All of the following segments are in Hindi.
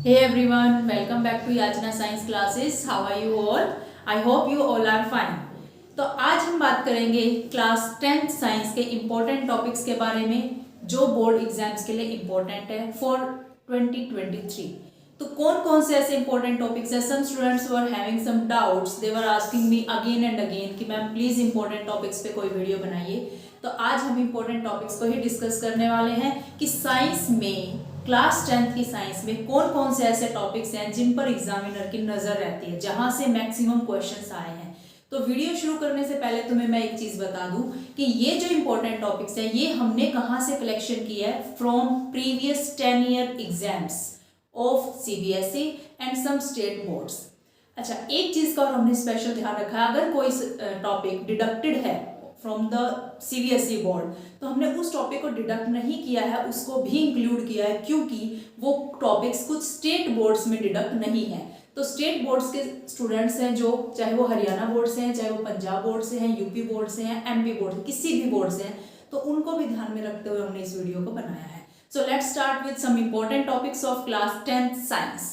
Hey everyone, welcome back to Yachna Science Classes. How are you all? I hope you all are fine. तो आज हम बात करेंगे क्लास 10th साइंस के इम्पोर्टेंट टॉपिक्स के बारे में जो बोर्ड एग्जाम्स के लिए इम्पोर्टेंट है फॉर 2023. तो कौन कौन से ऐसे इम्पोर्टेंट टॉपिक्स है? Some students were having some doubts, they were asking me again and again कि मैम प्लीज इंपॉर्टेंट टॉपिक्स पे कोई वीडियो बनाइए. तो आज हम इम्पोर्टेंट टॉपिक्स को ही डिस्कस करने वाले हैं कि साइंस में, क्लास 10th की साइंस में कौन कौन से ऐसे टॉपिक्स हैं जिन पर एग्जामिनर की नजर रहती है, जहां से मैक्सिमम क्वेश्चंस आए हैं. तो वीडियो शुरू करने से पहले तुम्हें मैं एक चीज बता दूं कि ये जो इंपॉर्टेंट टॉपिक्स है ये हमने कहां से कलेक्शन किया है? From previous 10 year exams of CBSE and some state boards. अच्छा, एक चीज का और हमने स्पेशल ध्यान रखा है, अगर कोई टॉपिक डिडक्टेड है फ्रॉम द सीबीएसई बोर्ड तो हमने उस टॉपिक को डिडक्ट नहीं किया है, उसको भी इंक्लूड किया है क्योंकि वो टॉपिक्स कुछ स्टेट बोर्ड्स में डिडक्ट नहीं है. तो स्टेट बोर्ड्स के स्टूडेंट्स हैं जो, चाहे वो हरियाणा बोर्ड से हैं, चाहे वो पंजाब बोर्ड से हैं, यूपी बोर्ड से हैं, एमपी बोर्ड से, किसी भी बोर्ड से हैं, तो उनको भी ध्यान में रखते हुए हमने इस वीडियो को बनाया है. So let's start with some important topics of class 10th science,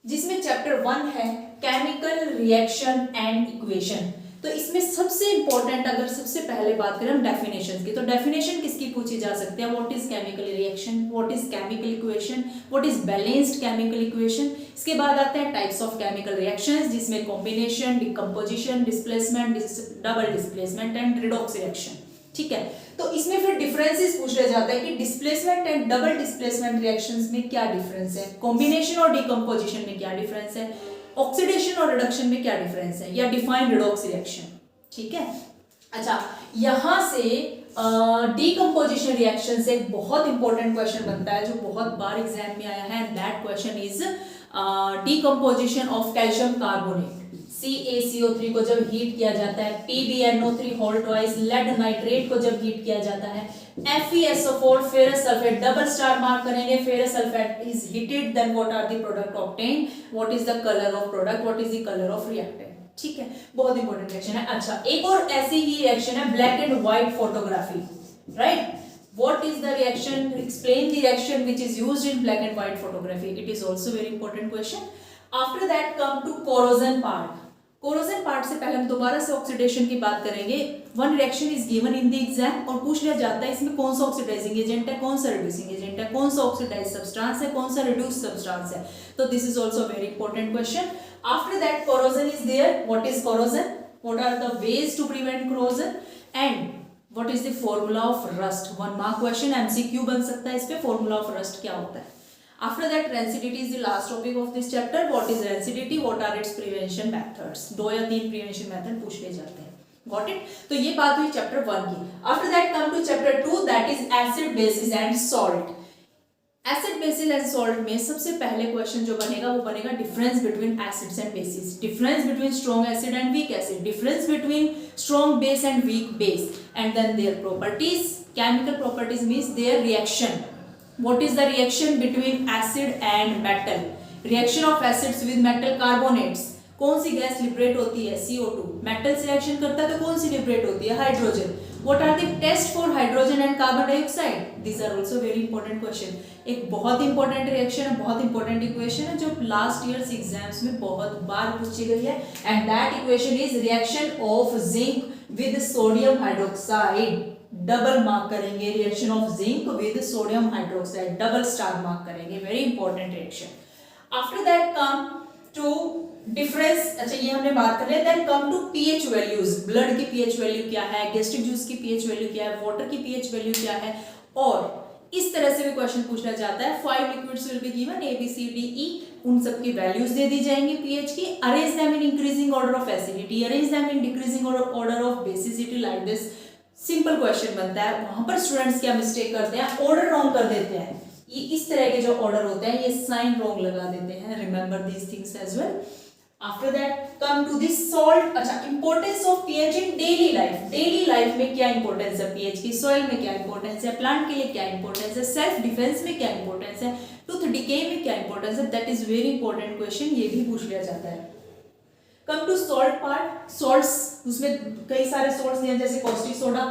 जिसमें चैप्टर 1 है केमिकल रिएक्शन एंड इक्वेशन. तो इसमें सबसे इंपॉर्टेंट, अगर सबसे पहले बात करें हम डेफिनेशन की, तो डेफिनेशन किसकी पूछी जा सकती है? What is chemical reaction, what is chemical equation, what is balanced chemical equation. इसके बाद आते हैं टाइप्स ऑफ केमिकल रिएक्शंस, जिसमें combination, decomposition, displacement, double displacement and redox reaction. ठीक है, तो इसमें फिर डिफरेंसेस पूछे जाते हैं कि displacement and double displacement reactions में क्या डिफरेंस है, कॉम्बिनेशन और डिकम्पोजिशन में क्या डिफरेंस है, ऑक्सीडेशन और रिडक्शन में क्या डिफरेंस है, या डिफाइन रिडॉक्स रिएक्शन. ठीक है. अच्छा, यहां से डीकम्पोजिशन रिएक्शन से एक बहुत इंपॉर्टेंट क्वेश्चन बनता है जो बहुत बार एग्जाम में आया है, and that question is decomposition of calcium carbonate. CaCO3 को जब हीट किया जाता है, PbNO3 whole twice, lead nitrate को जब हीट किया जाता है, FeSO4 ferrous sulphate, double star mark करेंगे, ferrous sulphate is heated, then what are the product obtained, what is the colour of product, what is the colour of reactant. ठीक है, बहुत इंपॉर्टेंट रिएक्शन है. अच्छा, एक और ऐसी ही रिएक्शन है black and white photography. Right, what is the reaction, explain the reaction which is used in black and white photography. It is also very important question. After that come to corrosion part. Corrosion part से पहले हम दोबारा से ऑक्सीडेशन की बात करेंगे. One reaction is given in the exam और पूछ लिया जाता है इसमें कौन सा ऑक्सीडाइजिंग एजेंट है, कौन सा रिड्यूसिंग एजेंट है, कौन सा ऑक्सीडाइज सब्सटेंस है, कौन सा रिड्यूस सब्सटेंस है. तो this is also very important question. After that corrosion is there. What is corrosion, what are the ways to prevent corrosion, and what is the formula of rust. 1 mark question, MCQ बन सकता है इस पे, फॉर्मूला ऑफ रस्ट क्या होता है. After that, rancidity is the last topic of this chapter. What is rancidity? What are its prevention methods? 2 या 3 prevention method पूछ ले जाते हैं. Got it? तो ये बात हुई चैप्टर 1 की. After that come to chapter 2, that is acid, bases and salt. Acid bases and salt में सबसे पहले क्वेश्चन जो बनेगा वो बनेगा difference between acids and bases, difference between strong acid and weak acid, difference between strong base and weak base, and then their properties. Chemical properties means their reaction. What is the reaction between acid and metal? Reaction of acids with metal carbonates. कौन सी गैस लिबरेट होती है? CO2. मेटल से रिएक्शन करता है तो कौन सी लिबरेट होती है? Hydrogen. What are the tests for hydrogen and carbon dioxide? These are also very important question. एक बहुत इंपॉर्टेंट रिएक्शन है, बहुत इंपॉर्टेंट इक्वेशन है जो लास्ट ईयर्स एग्जाम्स में बहुत बार पूछी गई है, and that equation is reaction of zinc with sodium hydroxide. Double mark करेंगे, reaction of zinc with sodium hydroxide, double star mark करेंगे, very important reaction. After that come to difference. अच्छा, ये हमने बात कर लिया. Then come to pH values. Blood की पीएच वैल्यू क्या है, गैस्ट्रिक जूस की पीएच वैल्यू क्या है, वाटर की पीएच वैल्यू क्या है, और इस तरह से भी क्वेश्चन पूछा जाता है. 5 liquids will be given, A B C D E, उन सबकी वैल्यूज दे दी जाएंगी पीएच की. Arrange them in increasing order of acidity, arrange them in decreasing order of basicity, like this. Simple question बनता है. वहां पर स्टूडेंट्स क्या मिस्टेक करते हैं? ऑर्डर रॉन्ग कर देते हैं. ये इस तरह के जो ऑर्डर होते हैं ये साइन रॉन्ग लगा देते हैं. Remember these things as well. After that come to this salt. अच्छा, importance of pH in daily life. Daily life में क्या इंपॉर्टेंस है पीएच की, सॉइल में क्या इंपॉर्टेंस है, प्लांट के लिए क्या इंपॉर्टेंस है, सेल्फ डिफेंस में क्या इंपॉर्टेंस है, टूथ डिके में क्या इंपॉर्टेंस है. That is very important question, ये भी पूछ लिया जाता है. Come to salt part. Salts, उसमें कई सारे सॉल्ट्स दिए जैसे caustic soda,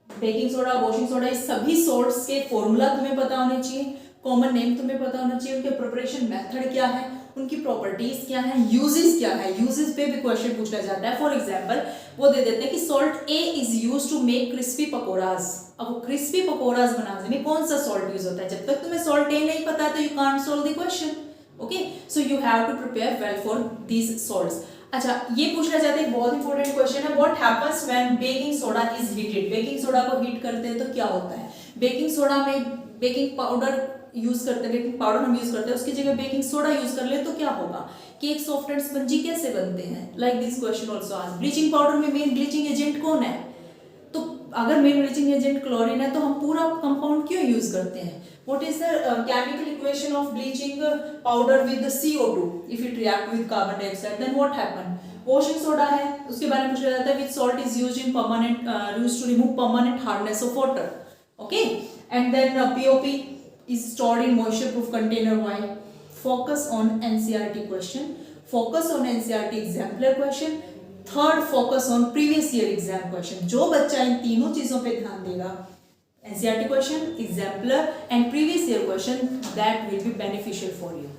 baking soda, washing soda, इस सभी सॉल्ट्स के फॉर्मूला तुम्हें पता होने चाहिए. कॉमन नेम तुम्हें पता होना चाहिए, उनके प्रिपरेशन मेथड क्या है, उनकी प्रॉपर्टीज क्या है, यूजेस क्या है, यूजेस पे भी क्वेश्चन पूछा जाता है। फॉर एग्जांपल वो दे देते हैं कि salt A is used to make crispy pakodas. अब वो क्रिस्पी पकोड़ाज बनाने में कौन सा सॉल्ट यूज होता है, जब तक तुम्हें सॉल्ट ए नहीं पता तो you can't solve the question. Okay, so you have to prepare well for these salts. अच्छा, ये पूछना चाहते हैं, बहुत इंपॉर्टेंट क्वेश्चन है, what happens when baking soda is heated. Baking soda को हीट करते हैं तो क्या होता है। बेकिंग सोडा में बेकिंग पाउडर यूज करते हैं, बेकिंग पाउडर हम यूज करते हैं, उसकी जगह बेकिंग सोडा यूज कर ले तो क्या होगा। केक सॉफ्ट एंड स्पंजी कैसे बनते हैं, like this question also asked. Bleaching powder में मेन ब्लीचिंग एजेंट कौन है, तो अगर मेन ब्लीचिंग एजेंट क्लोरीन है तो हम पूरा कंपाउंड क्यों यूज करते हैं। What is the chemical equation of bleaching powder with CO2 if it react with carbon dioxide, then what happen. Washing soda है, उसके बारे में पूछा जाता है, which salt is used in permanent used to remove permanent hardness of water. Okay, and then POP is stored in moisture proof container. Why? Focus on NCERT question, focus on NCERT exemplar question, third focus on previous year exam question. जो बच्चा इन तीनों चीजों पे ध्यान देगा, NCERT question, exemplar and previous year question, that will be beneficial for you.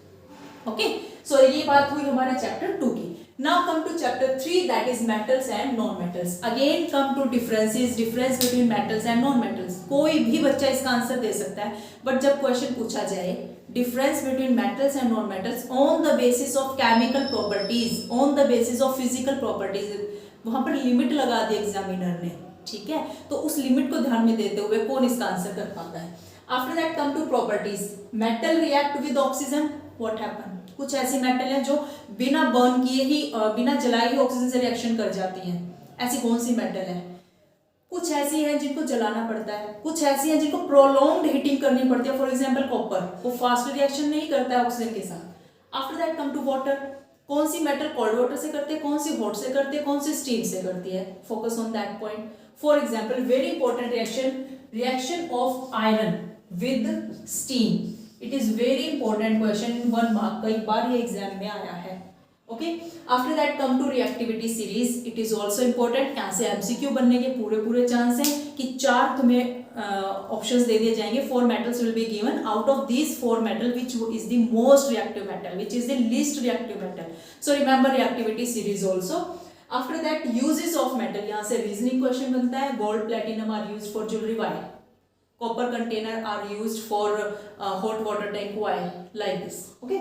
Okay, so ये बात हुई हमारे chapter 2 की। Now come to chapter 3, that is metals and non-metals. Again come to differences, difference between metals and non-metals. कोई भी बच्चा इसका आंसर दे सकता है, बट जब क्वेश्चन पूछा जाए difference between metals and non-metals on the basis of chemical properties, on the basis of physical properties, वहां पर लिमिट लगा दी एग्जामिनर ने, ठीक है, तो उस लिमिट को ध्यान में देते हुए कौन इसका आंसर कर पाता है। After that come to properties. Metal react with oxygen, what happen? कुछ ऐसी मेटल है जो बिना बर्न किए ही, बिना जलाए ही ऑक्सीजन से रिएक्शन कर जाती हैं। ऐसी कौन सी मेटल है। कुछ ऐसी है जिनको जलाना पड़ता है, कुछ ऐसी है जिनको प्रोलॉन्ग्ड हीटिंग करनी पड़ती है। फॉर एग्जांपल कॉपर, वो फास्ट रिएक्शन नहीं करता है ऑक्सीजन के साथ। After that come to water. कौन सी मेटल कोल्ड वाटर से करते हैं, कौन सी हॉट से करते हैं, कौन सी स्टीम से करती है। Focus on that point. For example very important reaction of iron with steam, it is very important question in 1 mark, कई बार ये एग्जाम में आया है। Okay, after that come to reactivity series, it is also important. यहाँ से MCQ बनने के पूरे चांस हैं कि 4 तुम्हें ऑप्शंस दे दिए जाएंगे। 4 metals will be given. Out of these 4 metal, which is the most reactive metal, which is the least reactive metal? So remember reactivity series also. After that uses of metal, यहाँ से रीजनिंग क्वेश्चन बनता है। Gold platinum are used for jewellery, why? Copper container are used for hot water tank, why? Like this. Okay.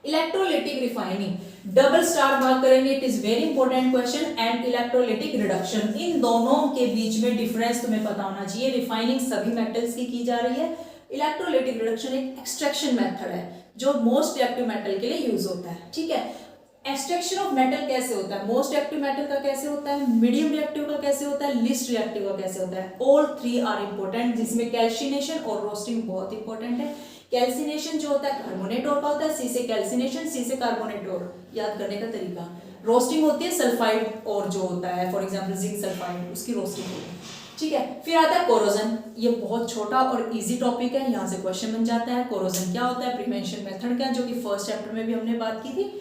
Electrolytic refining, double star mark करेंगे, it is very important question. And electrolytic reduction, इन दोनों के बीच में डिफरेंस तुम्हें पता होना चाहिए। रिफाइनिंग सभी मेटल्स की जा रही है, इलेक्ट्रोलिटिक रिडक्शन एक एक्सट्रैक्शन मेथड है जो मोस्ट रिएक्टिव मेटल के लिए यूज होता है, ठीक है। एक्सट्रैक्शन ऑफ मेटल कैसे होता है, मोस्ट रिएक्टिव मेटल का कैसे होता है, मीडियम रिएक्टिव का कैसे होता है, लीस्ट रिएक्टिव का कैसे होता है। ऑल 3 आर इंपॉर्टेंट, जिसमें कैल्सिनेशन और रोस्टिंग बहुत इंपॉर्टेंट है। कैल्सिनेशन जो होता है कार्बोनेट और का होता है, सी से कैल्सिनेशन, सी से कार्बोनेट और, याद करने का तरीका। रोस्टिंग होती है सल्फाइड और जो होता है फॉर एग्जांपल जिंक सल्फाइड, उसकी रोस्टिंग होती है, ठीक है। फिर आता है कोरोजन, ये बहुत छोटा और इजी टॉपिक है, यहाँ से क्वेश्चन बन जाता है। कोरोजन क्या होता है, प्रिवेंशन मेथड क्या, जो कि फर्स्ट चैप्टर में भी हमने बात की थी।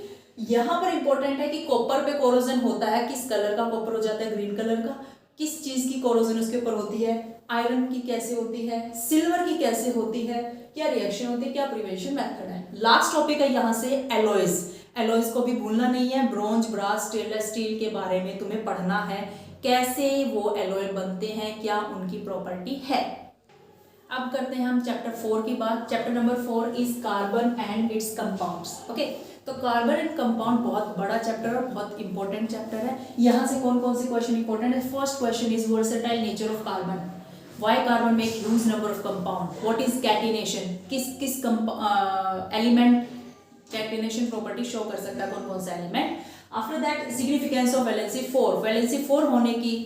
यहाँ पर इंपॉर्टेंट है कि कॉपर पे कोरोजन होता है, किस कलर का कॉपर हो जाता है, ग्रीन कलर का। किस चीज की कोरोजन उसके ऊपर होती है, आयरन की कैसे होती है, सिल्वर की कैसे होती है, क्या रिएक्शन होती है, क्या प्रिवेंशन मेथड है। लास्ट टॉपिक है यहाँ से एलॉयज, एलॉयज को भी भूलना नहीं है। ब्रॉन्ज, ब्रास, स्टेनलेस स्टील के बारे में तुम्हें पढ़ना है, कैसे वो एलॉय बनते हैं, क्या उनकी प्रॉपर्टी है। अब करते हैं हम चैप्टर 4 की बात। Chapter number 4 is carbon and it's compounds. Okay, तो कार्बन एंड कंपाउंड बहुत बड़ा चैप्टर और बहुत इंपॉर्टेंट चैप्टर है। यहाँ से कौन कौन से क्वेश्चन इंपॉर्टेंट है। First question is versatile nature of carbon, why carbon make huge number of compound, what is catenation, किस एलिमेंट कैटिनेशन प्रॉपर्टी शो कर सकता है, कौन कौन सा element. After that significance of valency 4, valency 4 होने की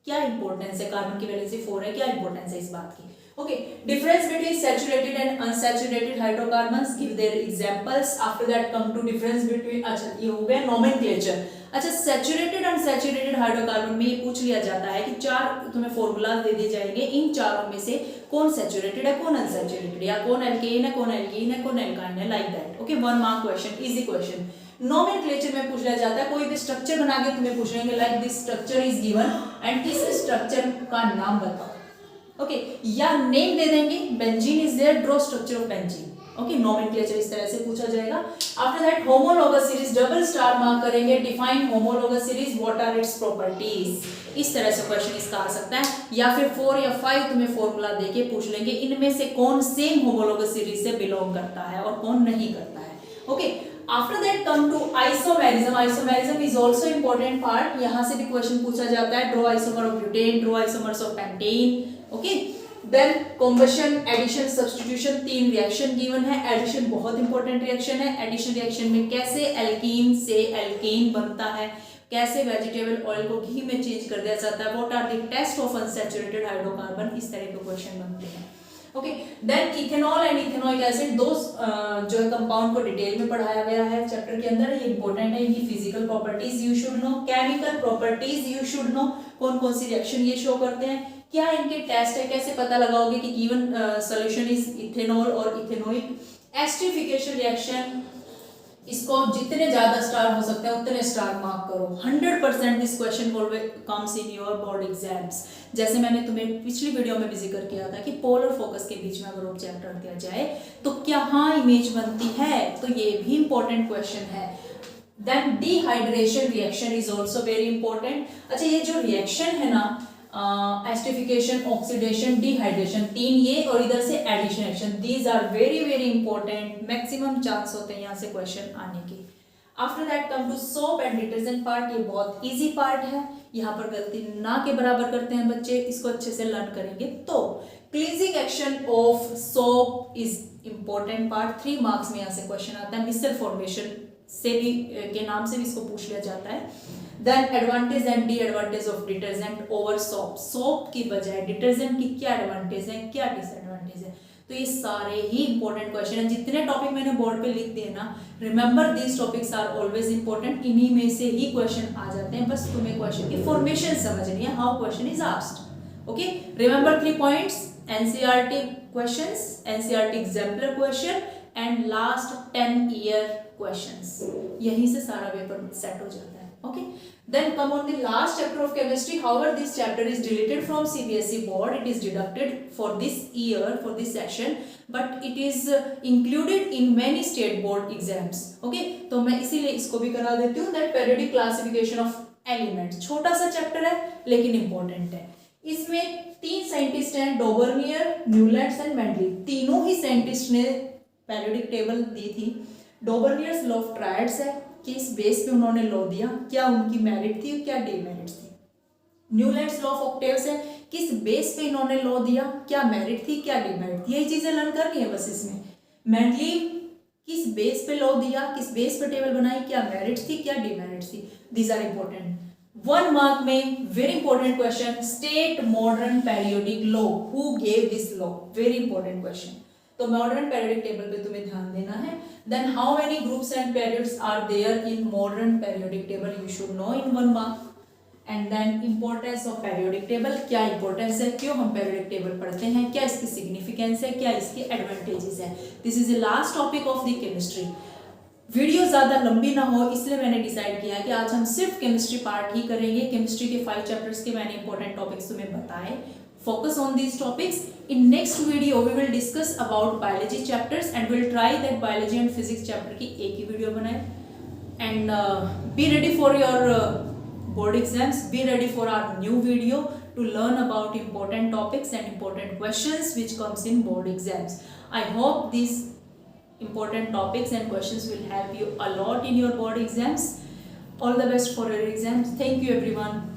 क्या इंपॉर्टेंस है, कार्बन की वैलेंसी 4 है, क्या इंपॉर्टेंस है इस बात की। Okay, difference between saturated and unsaturated hydrocarbons, give their examples. After that come to difference between, अच्छा ये हो गया nomenclature। अच्छा, सैचुरेटेड अनसैचुरेटेड हाइड्रोकार्बन में ये पूछ लिया जाता है कि 4 तुम्हें फॉर्मूलाज दे दिए जाएंगे, इन चारों में से कौन सैचुरेटेड है, कौन अनसैचुरेटेड, या कौन एल्केन है, कौन एल्कीन है, कौन एल्काइन है, like that. Okay, 1 mark question, easy question. Nomenclature में पूछ लिया जाता है, कोई भी स्ट्रक्चर बना के तुम्हें पूछ लेंगे, like this structure is given and इस स्ट्रक्चर का नाम बताओ। ओके, या नेम दे देंगे, benzene is there, draw structure of benzene. Okay, nomenclature इस तरह से पूछा जाएगा। After that homologous series, double star mark करेंगे, define homologous series, what are its properties. इस तरह से क्वेश्चन इसका आ सकता है, या फिर 4 या 5 तुम्हें फॉर्मूला देके पूछ लेंगे इनमें से कौन सेम होमोलॉगस सीरीज से बिलोंग करता है और कौन नहीं करता है। Okay, after that come to isomerism. Isomerism is also important part, यहां से भी क्वेश्चन पूछा जाता है, draw isomer of butane, draw isomers of pentane. Okay, then combustion, addition, substitution, 3 reaction given है। एडिशन बहुत इंपॉर्टेंट रिएक्शन है। एडिशन रिएक्शन में कैसे एल्कीन से एल्केन बनता है, कैसे वेजिटेबल ऑयल को घी में चेंज कर दिया जाता है, what are the test of unsaturated hydrocarbon, इस तरह के क्वेश्चन बनते हैं। Okay, then ethanol and ethanoic acid, दो जो है कंपाउंड को डिटेल में पढ़ाया गया है चैप्टर के अंदर, ये इंपॉर्टेंट है। इनकी physical properties you should no, chemical properties you should no, कौन कौन सी रिएक्शन ये शो करते हैं, क्या इनके टेस्ट है, कैसे पता लगाओगे कि गिवन सॉल्यूशन इज इथेनॉल और इथेनॉइक। एस्टरिफिकेशन रिएक्शन, इसको जितने ज्यादा स्टार हो सकते हैं उतने स्टार मार्क करो। 100% this question comes in your board exams. जैसे मैंने तुम्हें पिछली वीडियो में भी जिक्र किया था कि पोलर फोकस के बीच में अगर ऑब्जेक्ट रख दिया जाए तो क्या हाँ इमेज बनती है, तो ये भी इंपॉर्टेंट क्वेश्चन है। Then dehydration reaction is also very important. अच्छा, ये जो रिएक्शन है ना, एस्टरिफिकेशन, ऑक्सीडेशन, डिहाइड्रेशन, 3 ये और इधर से addition reaction, these are very very important. Maximum chance होते हैं यहाँ से क्वेश्चन आने के। After that come to soap and detergent part, ये बहुत इजी पार्ट है, यहाँ पर गलती ना के बराबर करते हैं बच्चे, इसको अच्छे से लर्न करेंगे। तो cleansing action of soap is important part, 3 marks में यहाँ से क्वेश्चन आता है। मिसल फॉर्मेशन से भी के नाम से भी इसको पूछ लिया जाता है। Then advantage and disadvantage of detergent over soap, soap की बजाय डिटर्जेंट की क्या एडवांटेज है, क्या डिसएडवांटेज है, तो ये सारे ही इंपॉर्टेंट क्वेश्चन है। जितने टॉपिक मैंने बोर्ड पे लिख दिए ना, remember these topics are always important, इन्हीं में से ही क्वेश्चन आ जाते हैं, बस तुम्हें क्वेश्चन की फॉर्मेशन समझनी है, how question is asked. Okay, remember 3 points, NCERT questions, NCERT exemplar question and last 10 year questions, यहीं से सारा पेपर सेट हो जाता है। Okay, then come on the last chapter of chemistry. However, this chapter is deleted from CBSE board. It is deducted for this year, for this session, but it is included in many state board exams. Okay, तो मैं इसीलिए इसको भी करा देती हूँ। That periodic classification of elements, छोटा सा चैप्टर है लेकिन इम्पोर्टेंट है। इसमें 3 साइंटिस्ट हैं, डोबर्नियर, न्यूलैंड्स एंड मेंडली। तीनों ही साइंटिस्ट ने पेरियोडिक टेबल दी थी। डोबर्नियर्स लॉ ऑफ ट्रायड्स है, किस बेस पे उन्होंने लॉ दिया, क्या उनकी मेरिट थी क्या डिमेरिट थी। न्यूलैंड्स लॉ ऑफ ऑक्टेव्स है, किस बेस पे इन्होंने लॉ दिया, क्या मेरिट थी क्या डिमेरिट थी, यही चीजें लर्न करनी है बस इसमें। मेंडली किस बेस पे लॉ दिया, किस बेस पे टेबल बनाई, क्या मेरिट थी क्या डिमेरिट थी, दीज आर इंपॉर्टेंट। 1 मार्क में very important question, state modern periodic law, who gave this law, very important question. तो मॉडर्न पेरियोडिक टेबल पे तुम्हें ध्यान देना है। Then how many groups and periods are there in modern periodic table, you should know in 1 mark. And then importance of periodic table, क्या इंपॉर्टेंस है, क्यों हम पेरियोडिक टेबल पढ़ते हैं, क्या इसकी सिग्निफिकेंस है, क्या इसके एडवांटेजेस है। This is the last topic of the chemistry. Video ज़्यादा लंबी ना हो इसलिए मैंने डिसाइड किया कि आज हम सिर्फ केमिस्ट्री पार्ट ही करेंगे। केमिस्ट्री के 5 चैप्टर्स के मैंने इंपॉर्टेंट टॉपिक्स तुम्हें बताए। Focus on these topics. In next video we will discuss about biology chapters and we'll try that biology and physics chapter की एक ही वीडियो बनाए। And be ready for your board exams. Be ready for our new video to learn about important topics and important questions which comes in board exams. I hope these important topics and questions will help you a lot in your board exams. All the best for your exams. Thank you everyone.